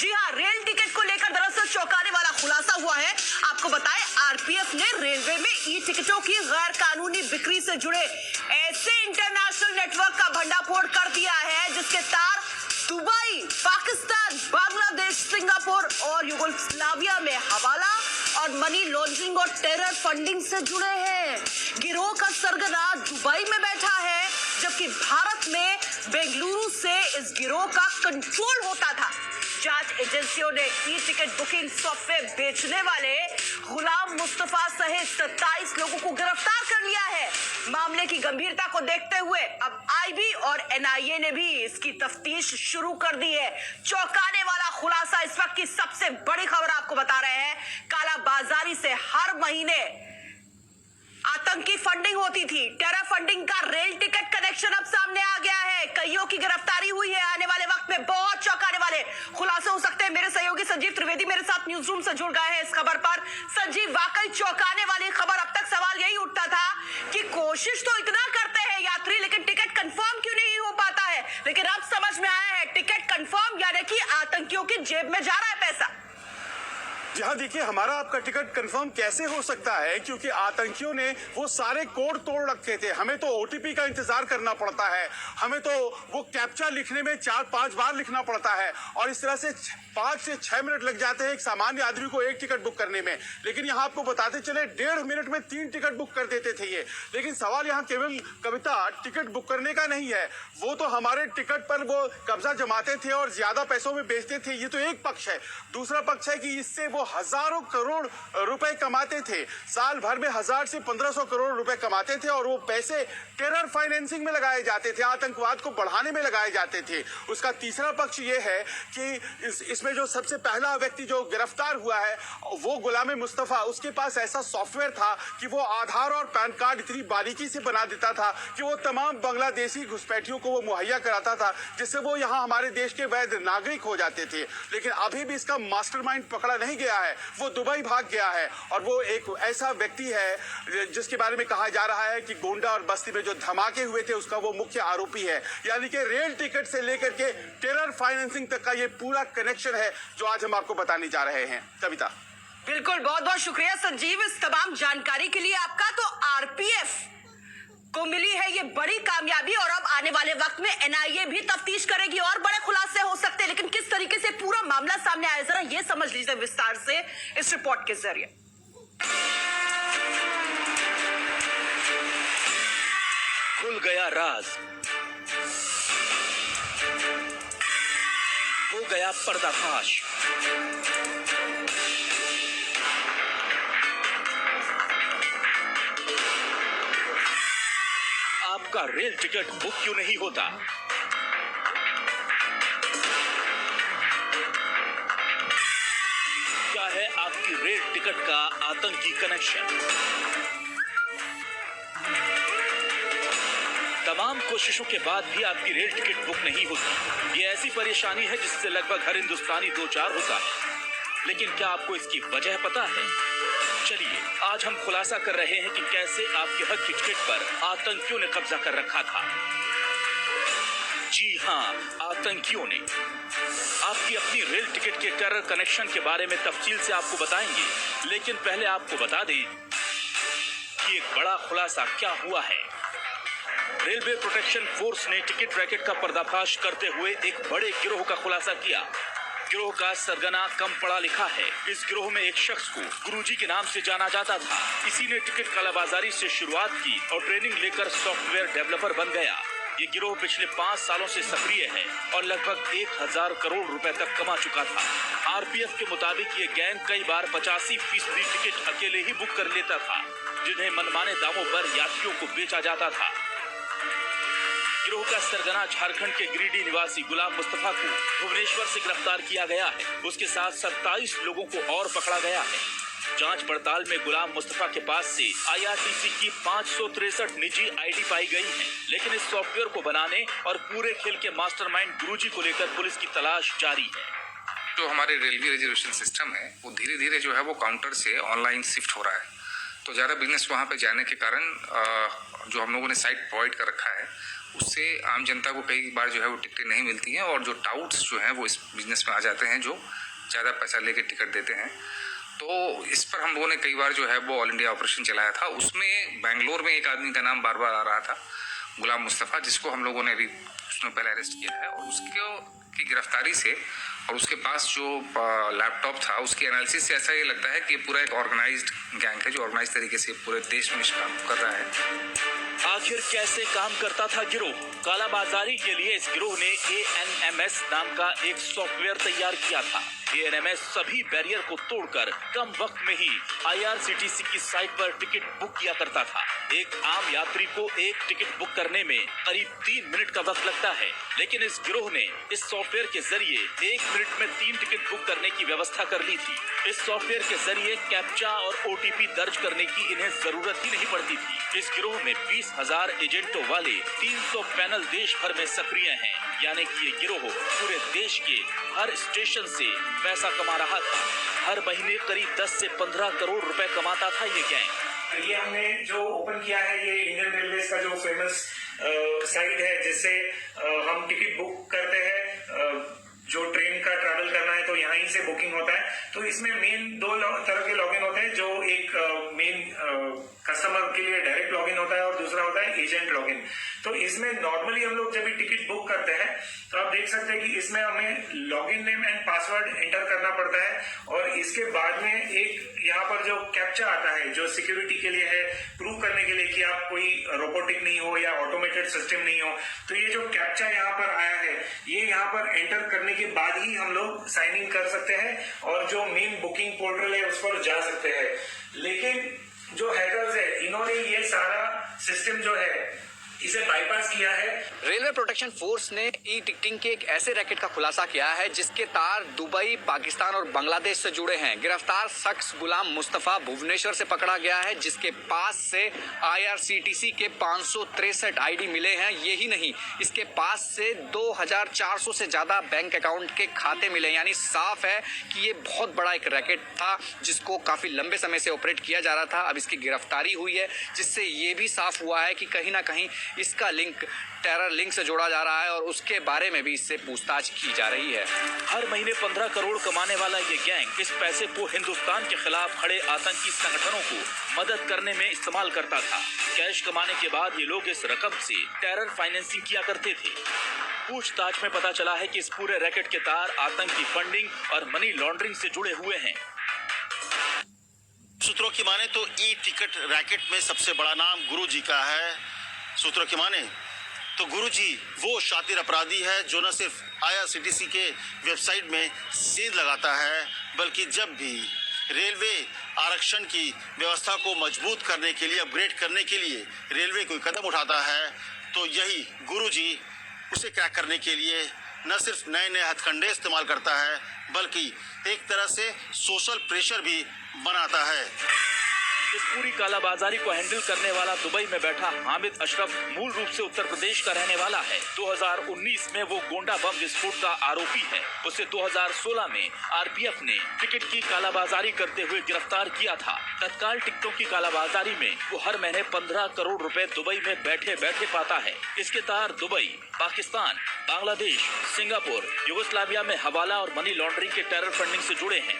जी हाँ, rail ticket को लेकर दरअसल चौंकाने वाला खुलासा हुआ है। आपको बताएं, आरपीएफ ने रेलवे में ई टिकटों की गैर कानूनी बिक्री से जुड़े ऐसे इंटरनेशनल नेटवर्क का भंडाफोड़ कर दिया है जिसके तार दुबई, पाकिस्तान, बांग्लादेश, सिंगापुर और युगोस्लाविया में हवाला और मनी लॉन्ड्रिंग और टेरर फंडिंग से जुड़े हैं। गिरोह का सरगना दुबई में बैठा है, जबकि भारत में बेंगलुरु से इस गिरोह का कंट्रोल होता था। जांच एजेंसियों ने ई टिकट बुकिंग सॉफ्टवेयर बेचने वाले गुलाम मुस्तफा सहित 27 लोगों को गिरफ्तार कर लिया है। मामले की गंभीरता को देखते हुए अब आईबी और एनआईए ने भी इसकी तफ्तीश शुरू कर दी है। चौंकाने वाला खुलासा, इस वक्त की सबसे बड़ी खबर आपको बता रहे हैं। काला बाजारी से हर महीने आतंकी फंडिंग होती थी। टेरर फंडिंग का रेल टिकट कनेक्शन अब सामने आ गया है। कईयों की गिरफ्तारी हुई है। आने वाले वक्त में बहुत चौंकाने वाले खुलासे हो सकते हैं। मेरे सहयोगी संजीव त्रिवेदी मेरे साथ न्यूज रूम से जुड़ गए हैं इस खबर पर। संजीव, वाकई चौंकाने वाली खबर। अब तक सवाल यही उठता था कि कोशिश तो इतना करते हैं यात्री, लेकिन टिकट कंफर्म क्यों नहीं हो पाता है। लेकिन अब समझ में आया है, टिकट कंफर्म यानी कि आतंकियों की जेब में जा रहा है पैसा। जी हाँ, देखिए, हमारा आपका टिकट कंफर्म कैसे हो सकता है, क्योंकि आतंकियों ने वो सारे कोड तोड़ रखे थे। हमें तो ओटीपी का इंतजार करना पड़ता है, हमें तो वो कैप्चा लिखने में 4-5 बार लिखना पड़ता है और इस तरह से 5 से 6 मिनट लग जाते हैं एक सामान्य आदमी को एक टिकट बुक करने में। लेकिन यहाँ आपको बताते चले 1.5 मिनट में 3 टिकट बुक कर देते थे ये। लेकिन सवाल यहाँ केवल कविता टिकट बुक करने का नहीं है, वो तो हमारे टिकट पर वो कब्जा जमाते थे और ज्यादा पैसों में बेचते थे। ये तो एक पक्ष है। दूसरा पक्ष है कि इससे वो हजारों करोड़ रुपए कमाते थे। साल भर में 1000 से 1500 करोड़ रुपए कमाते थे और वो पैसे टेरर फाइनेंसिंग में लगाए जाते थे, आतंकवाद को बढ़ाने में लगाए जाते थे। उसका तीसरा पक्ष ये है कि इसमें जो सबसे पहला व्यक्ति जो गिरफ्तार हुआ है वो गुलाम मुस्तफा, उसके पास ऐसा सॉफ्टवेयर था कि वो आधार और पैन कार्ड इतनी बारीकी से बना देता था कि वो तमाम बांग्लादेशी घुसपैठियों को वो मुहैया कराता था, जिससे वो यहाँ हमारे देश के वैध नागरिक हो जाते थे। लेकिन अभी भी इसका मास्टरमाइंड पकड़ा नहीं गया है। वो दुबई भाग गया है और वो एक ऐसा व्यक्ति है जिसके बारे में कहा जा रहा है कि गोंडा और बस्ती में जो धमाके हुए थे उसका वो मुख्य आरोपी है। यानी कि रेल टिकट से लेकर के टेरर फाइनेंसिंग तक का ये पूरा कनेक्शन है जो आज हम आपको बताने जा रहे हैं। कविता, बिल्कुल, बहुत बहुत शुक्रिया संजीव इस तमाम जानकारी के लिए आपका। तो आरपीएफ को मिली है ये बड़ी कामयाबी और अब आने वाले वक्त में एनआईए भी तफ्तीश करेगी और बड़े खुलासे हो सकते हैं। लेकिन किस तरीके से पूरा मामला सामने आया, जरा ये समझ लीजिए विस्तार से इस रिपोर्ट के जरिए। खुल गया राज, हो गया पर्दाफाश। आपका रेल टिकट बुक क्यों नहीं होता? क्या है आपकी रेल टिकट का आतंकी कनेक्शन? तमाम कोशिशों के बाद भी आपकी रेल टिकट बुक नहीं होती। ये ऐसी परेशानी है जिससे लगभग हर हिंदुस्तानी दो चार होता है। लेकिन क्या आपको इसकी वजह पता है? चलिए, आज हम खुलासा कर रहे हैं कि कैसे आपके हक की टिकट पर आतंकियों ने कब्जा कर रखा था। जी हाँ, आतंकियों ने। आपकी अपनी रेल टिकट के टेरर कनेक्शन के बारे में तफसील से आपको बताएंगे, लेकिन पहले आपको बता दें कि एक बड़ा खुलासा क्या हुआ है। रेलवे प्रोटेक्शन फोर्स ने टिकट रैकेट का पर्दाफाश करते हुए एक बड़े गिरोह का खुलासा किया। गिरोह का सरगना कम पढ़ा लिखा है। इस गिरोह में एक शख्स को गुरुजी के नाम से जाना जाता था। इसी ने टिकट कालाबाजारी से शुरुआत की और ट्रेनिंग लेकर सॉफ्टवेयर डेवलपर बन गया। ये गिरोह पिछले 5 सालों से सक्रिय है और लगभग 1000 करोड़ रुपए तक कमा चुका था। आरपीएफ के मुताबिक ये गैंग कई बार 85% टिकट अकेले ही बुक कर लेता था, जिन्हें मनमाने दामों पर यात्रियों को बेचा जाता था। गिरोह का सरगना झारखंड के गिरिडीह निवासी गुलाम मुस्तफा को भुवनेश्वर से गिरफ्तार किया गया है। उसके साथ 27 लोगों को और पकड़ा गया है। जांच पड़ताल में गुलाम मुस्तफा के पास से आईआरसीटी की 563 निजी आईडी पाई गई हैं। लेकिन इस सॉफ्टवेयर को बनाने और पूरे खेल के मास्टरमाइंड गुरुजी को लेकर पुलिस की तलाश जारी है। जो हमारे रेलवे रिजर्वेशन सिस्टम है वो धीरे धीरे जो है वो काउंटर से ऑनलाइन शिफ्ट हो रहा है। तो ज़्यादा बिजनेस वहाँ पे जाने के कारण जो हम लोगों ने साइट प्रोवाइड कर रखा है उससे आम जनता को कई बार जो है वो टिकटें नहीं मिलती हैं और जो टाउट्स जो हैं वो इस बिजनेस में आ जाते हैं जो ज़्यादा पैसा लेके टिकट देते हैं। तो इस पर हम लोगों ने कई बार जो है वो ऑल इंडिया ऑपरेशन चलाया था। उसमें बेंगलोर में एक आदमी का नाम बार बार आ रहा था, गुलाम मुस्तफ़ा, जिसको हम लोगों ने अभी उसने पहले अरेस्ट किया है और उसको की गिरफ्तारी से और उसके पास जो लैपटॉप था उसके एनालिसिस से ऐसा ये लगता है कि ये पूरा एक ऑर्गेनाइज्ड गैंग है जो ऑर्गेनाइज तरीके से पूरे देश में काम कर रहा है। आखिर कैसे काम करता था गिरोह? कालाबाजारी के लिए इस गिरोह ने ANMS नाम का एक सॉफ्टवेयर तैयार किया था। ANMS सभी बैरियर को तोड़कर कम वक्त में ही IRCTC की साइट पर टिकट बुक किया करता था। एक आम यात्री को एक टिकट बुक करने में करीब 3 मिनट का वक्त लगता है, लेकिन इस गिरोह ने इस सॉफ्टवेयर के जरिए 1 मिनट में 3 टिकट बुक करने की व्यवस्था कर ली थी। इस सॉफ्टवेयर के जरिए कैप्चा और OTP दर्ज करने की इन्हें जरूरत ही नहीं पड़ती थी। इस गिरोह में 20,000 एजेंटों वाले 300 पैनल देश भर में सक्रिय हैं, यानी कि ये गिरोह पूरे देश के हर स्टेशन से पैसा कमा रहा था। हर महीने करीब 10 से 15 करोड़ रुपए कमाता था ये गैंग। ये हमने जो ओपन किया है ये इंडियन रेलवेज का जो फेमस साइट है जिससे हम टिकट बुक करते हैं। जो ट्रेन का ट्रैवल करना है तो यहाँ ही से बुकिंग होता है। तो इसमें मेन 2 तरह के लॉगिन होते हैं, जो एक मेन कस्टमर के लिए डायरेक्ट लॉगिन होता है और दूसरा होता है एजेंट लॉगिन। तो इसमें नॉर्मली हम लोग जब भी टिकट बुक करते हैं तो आप देख सकते हैं कि इसमें हमें login name and password enter करना पड़ता है और इसके बाद में एक यहाँ पर जो कैप्चा आता है जो सिक्योरिटी के लिए है, प्रूव करने के लिए कि आप कोई रोबोटिक नहीं हो या ऑटोमेटेड सिस्टम नहीं हो। तो ये जो कैप्चा यहाँ पर आया है ये यहाँ पर एंटर करने के बाद ही हम लोग साइन इन कर सकते हैं और जो मेन बुकिंग पोर्टल है उस पर जा सकते हैं। लेकिन जो हैकर्स है इन्होंने ये सारा सिस्टम जो है इसे बाईपास किया है। रेलवे प्रोटेक्शन फोर्स ने ई-टिकटिंग के एक ऐसे रैकेट का खुलासा किया है जिसके तार दुबई, पाकिस्तान और बांग्लादेश से जुड़े हैं। गिरफ्तार शख्स गुलाम मुस्तफा भुवनेश्वर से पकड़ा गया है, जिसके पास से IRCTC के 563 ID मिले हैं। यही नहीं, इसके पास से 2400 से ज्यादा बैंक अकाउंट के खाते मिले। यानी साफ है कि ये बहुत बड़ा एक रैकेट था जिसको काफी लंबे समय से ऑपरेट किया जा रहा था। अब इसकी गिरफ्तारी हुई है, जिससे ये भी साफ हुआ है कि कहीं ना कहीं इसका लिंक टेरर लिंक से जोड़ा जा रहा है और उसके बारे में भी इससे पूछताछ की जा रही है। हर महीने 15 करोड़ कमाने वाला ये गैंग इस पैसे को हिंदुस्तान के खिलाफ खड़े आतंकी संगठनों को मदद करने में इस्तेमाल करता था। कैश कमाने के बाद ये लोग इस रकम से टेरर फाइनेंसिंग किया करते थे। पूछताछ में पता चला है कि इस पूरे रैकेट के तार आतंकी फंडिंग और मनी लॉन्ड्रिंग से जुड़े हुए हैं। सूत्रों की माने तो ई-टिकट रैकेट में सबसे बड़ा नाम गुरुजी का है। सूत्रों की माने तो गुरुजी वो शातिर अपराधी है जो न सिर्फ IRCTC के वेबसाइट में सेंध लगाता है, बल्कि जब भी रेलवे आरक्षण की व्यवस्था को मजबूत करने के लिए, अपग्रेड करने के लिए रेलवे कोई कदम उठाता है तो यही गुरुजी उसे क्रैक करने के लिए न सिर्फ नए नए हथकंडे इस्तेमाल करता है, बल्कि एक तरह से सोशल प्रेशर भी बनाता है। इस पूरी कालाबाजारी को हैंडल करने वाला दुबई में बैठा हामिद अशरफ मूल रूप से उत्तर प्रदेश का रहने वाला है। 2019 में वो गोंडा बम विस्फोट का आरोपी है। उसे 2016 में RPF ने टिकट की कालाबाजारी करते हुए गिरफ्तार किया था। तत्काल टिकटों की कालाबाजारी में वो हर महीने 15 करोड़ रुपए दुबई में बैठे बैठे पाता है। इसके तार Dubai, Pakistan, Bangladesh, Singapore, Yugoslavia में हवाला और मनी लॉन्ड्रिंग के टेरर फंडिंग से जुड़े हैं।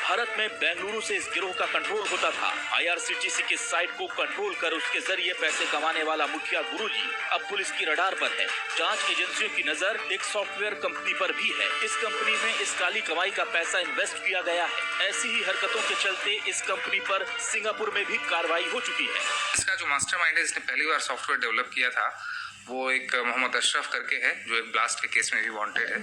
भारत में बेंगलुरु से इस गिरोह का कंट्रोल होता था। IRCTC की साइट को कंट्रोल कर उसके जरिए पैसे कमाने वाला मुखिया गुरुजी अब पुलिस की रडार पर है। जांच एजेंसियों की नजर एक सॉफ्टवेयर कंपनी पर भी है। इस कंपनी में इस काली कमाई का पैसा इन्वेस्ट किया गया है। ऐसी ही हरकतों के चलते इस कंपनी पर सिंगापुर में भी कार्रवाई हो चुकी है। इसका जो मास्टरमाइंड है, इसने पहली बार सॉफ्टवेयर डेवलप किया था, वो एक मोहम्मद अशरफ करके है जो एक ब्लास्ट के केस में भी वांटेड है।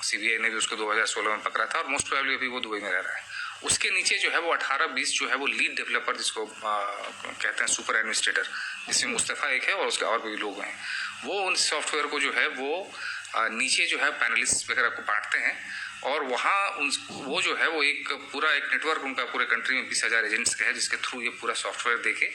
CBI ने भी उसको 2016 में पकड़ा था और मोस्ट प्रोबेबली अभी वो दुबई में रह रहा है। उसके नीचे जो है वो 18-20 जो है वो लीड डेवलपर, जिसको कहते हैं सुपर एडमिनिस्ट्रेटर, जिसमें मुस्तफ़ा एक है और उसके और भी लोग हैं, वो उन सॉफ्टवेयर को जो है वो नीचे जो है पैनलिस्ट वगैरह को बांटते हैं और वहाँ वो जो है वो एक पूरा एक नेटवर्क उनका पूरे कंट्री में 20,000 एजेंट्स का है, जिसके थ्रू ये पूरा सॉफ्टवेयर देके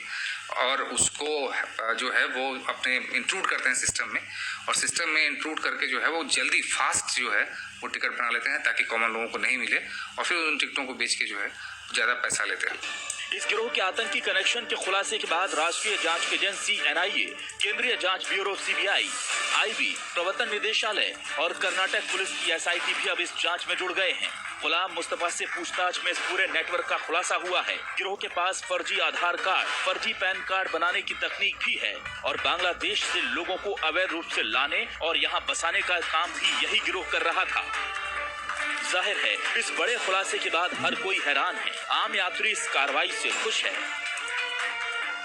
और उसको जो है वो अपने इंक्लूड करते हैं सिस्टम में, और सिस्टम में इंक्लूड करके जो है वो जल्दी फास्ट जो है वो टिकट बना लेते हैं ताकि कॉमन लोगों को नहीं मिले, और फिर उन टिकटों को बेच के जो है ज़्यादा पैसा लेते हैं। इस गिरोह के आतंकी कनेक्शन के खुलासे के बाद राष्ट्रीय जांच एजेंसी एनआईए, केंद्रीय जांच ब्यूरो सीबीआई, आईबी, प्रवर्तन निदेशालय और कर्नाटक पुलिस की एसआईटी भी अब इस जांच में जुड़ गए हैं। गुलाम मुस्तफा से पूछताछ में इस पूरे नेटवर्क का खुलासा हुआ है। गिरोह के पास फर्जी आधार कार्ड, फर्जी पैन कार्ड बनाने की तकनीक भी है और बांग्लादेश से लोगों को अवैध रूप से लाने और यहाँ बसाने का काम भी यही गिरोह कर रहा था। जाहिर है इस बड़े खुलासे के बाद हर कोई हैरान है। आम यात्री इस कार्रवाई से खुश है।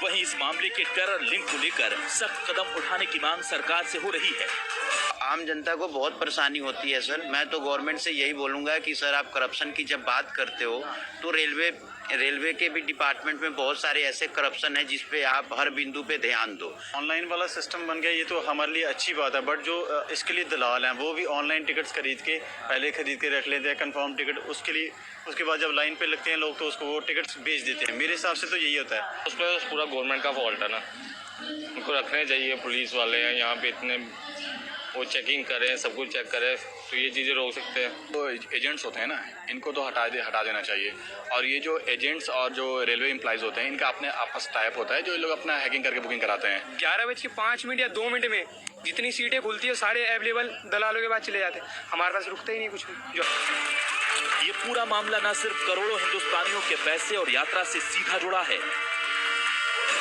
वहीं इस मामले के टेरर लिंक को लेकर सख्त कदम उठाने की मांग सरकार से हो रही है। आम जनता को बहुत परेशानी होती है सर। मैं तो गवर्नमेंट से यही बोलूँगा कि सर आप करप्शन की जब बात करते हो तो रेलवे के भी डिपार्टमेंट में बहुत सारे ऐसे करप्शन है जिस पे आप हर बिंदु पे ध्यान दो। ऑनलाइन वाला सिस्टम बन गया, ये तो हमारे लिए अच्छी बात है, बट जो इसके लिए दलाल हैं वो भी ऑनलाइन टिकट्स खरीद के रख लेते हैं कंफर्म टिकट। उसके बाद जब लाइन पे लगते हैं लोग तो उसको वो टिकट्स बेच देते हैं। मेरे हिसाब से तो यही होता है। उस पर पूरा गवर्नमेंट का फॉल्ट है ना, उनको रखने चाहिए। पुलिस वाले हैं यहाँ पे इतने, वो चेकिंग करें, सब कुछ चेक करें तो ये चीज़ें रोक सकते हैं। तो एजेंट्स होते हैं ना, इनको तो हटा देना चाहिए। और ये जो एजेंट्स और जो रेलवे एम्प्लॉइज होते हैं इनका अपने आपस टाइप होता है जो ये लोग अपना हैकिंग करके बुकिंग कराते हैं। 11:05 या 2 मिनट में जितनी सीटें खुलती है सारे अवेलेबल दलालों के बाद चले जाते हैं। हमारे पास रुकता ही नहीं कुछ भी। ये पूरा मामला न सिर्फ करोड़ों हिंदुस्तानियों के पैसे और यात्रा से सीधा जुड़ा है,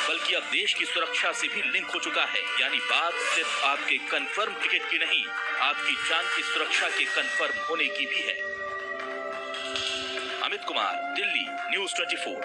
बल्कि अब देश की सुरक्षा से भी लिंक हो चुका है। यानी बात सिर्फ आपके कंफर्म टिकट की नहीं, आपकी जान की सुरक्षा के कंफर्म होने की भी है। अमित कुमार, दिल्ली, न्यूज़ 24।